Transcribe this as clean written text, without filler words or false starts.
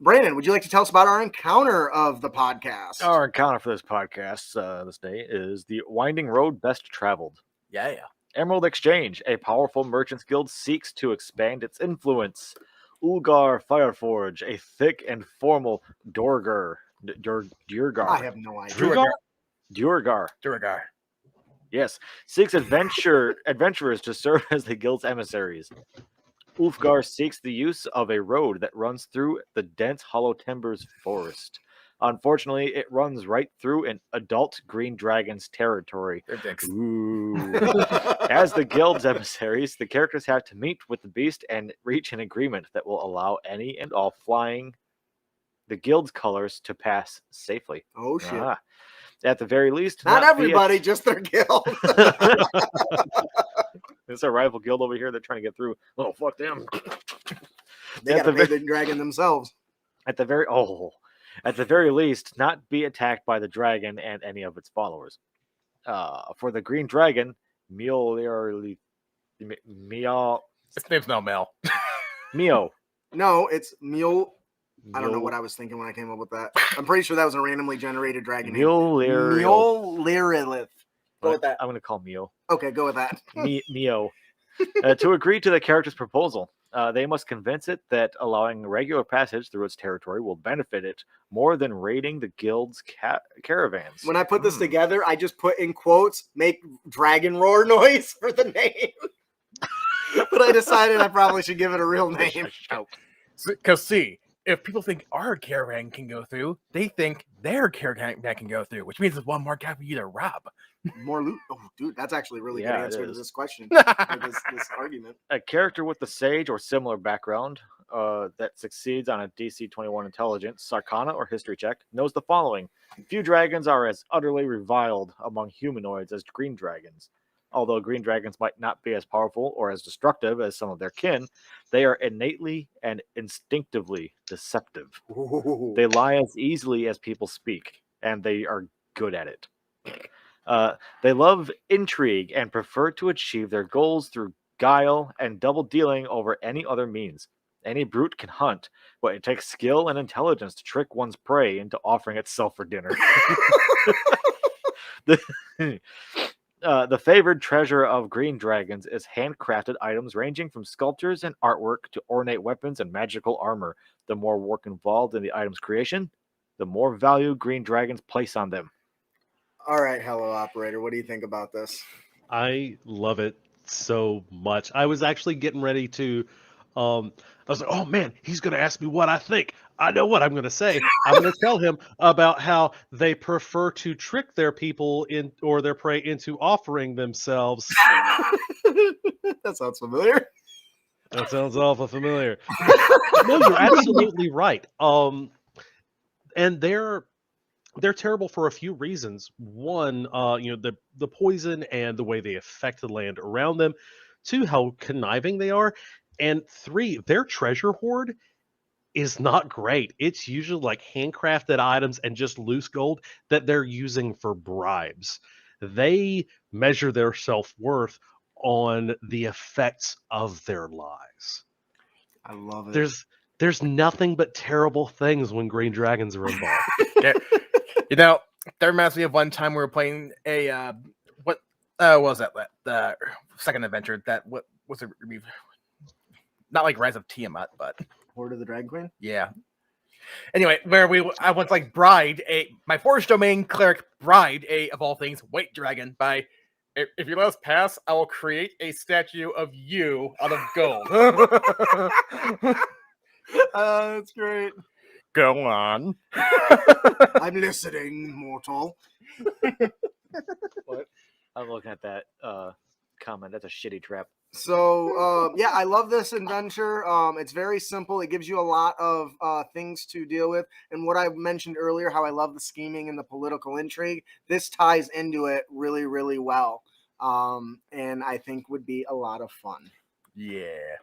Brandon, would you like to tell us about our encounter of the podcast? Our encounter for this podcast this day is the Winding Road Best Traveled. Yeah. Emerald Exchange, a powerful merchants guild, seeks to expand its influence. Ulgar Fireforge, a thick and formal Durgar. I have no idea. Durgar. Yes, seeks adventurers to serve as the guild's emissaries. Ulfgar seeks the use of a road that runs through the dense hollow timbers forest. Unfortunately, it runs right through an adult green dragon's territory. Ooh. As the guild's emissaries, the characters have to meet with the beast and reach an agreement that will allow any and all flying the guild's colors to pass safely. Oh, shit. At the very least, not everybody, just their guild. There's a rival guild over here. They're trying to get through. Oh, fuck them. They got to pay the dragon themselves. At the very least, not be attacked by the dragon and any of its followers. For the green dragon, His name's not Mel. Mio. No, it's Mule. I don't know what I was thinking when I came up with that. I'm pretty sure that was a randomly generated dragon name. Mule-Lirith. Go with that. I'm going to call Mio. Okay, go with that. Mio. To agree to the character's proposal, they must convince it that allowing regular passage through its territory will benefit it more than raiding the guild's caravans. When I put this together, I just put in quotes, make dragon roar noise for the name. But I decided I probably should give it a real name. Because see, if people think our caravan can go through, they think their caravan can go through, which means there's one more guy for you to rob. More loot. Oh, dude, that's actually a really good answer to this question. this argument. A character with the sage or similar background that succeeds on a DC 21 intelligence, Arcana, or history check knows the following. Few dragons are as utterly reviled among humanoids as green dragons. Although green dragons might not be as powerful or as destructive as some of their kin, they are innately and instinctively deceptive. Ooh. They lie as easily as people speak, and they are good at it. They love intrigue and prefer to achieve their goals through guile and double dealing over any other means. Any brute can hunt, but it takes skill and intelligence to trick one's prey into offering itself for dinner. The favored treasure of green dragons is handcrafted items ranging from sculptures and artwork to ornate weapons and magical armor. The more work involved in the item's creation, the more value green dragons place on them. All right, hello, operator. What do you think about this? I love it so much. I was actually getting ready to... I was like, oh man, he's going to ask me what I think. I know what I'm going to say. I'm going to tell him about how they prefer to trick their people or their prey into offering themselves. That sounds familiar. That sounds awful familiar. No, you're absolutely right. And they're terrible for a few reasons. One, the poison and the way they affect the land around them. Two, how conniving they are. And three, their treasure hoard is not great. It's usually like handcrafted items and just loose gold that they're using for bribes. They measure their self-worth on the effects of their lies. I love it. There's nothing but terrible things when green dragons are involved. You know, that reminds me of one time we were playing a what was that? The second adventure that what was it? Not like Rise of Tiamat, but Horde of the Dragon Queen? Yeah. Anyway, where I was like my forest domain cleric bride of all things, white dragon by, if you let us pass, I will create a statue of you out of gold. That's great. Go on. I'm listening, mortal. What? I'm looking at that comment. That's a shitty trap. So, yeah, I love this adventure. It's very simple. It gives you a lot of things to deal with. And what I mentioned earlier, how I love the scheming and the political intrigue, this ties into it really, really well. And I think would be a lot of fun. Yeah.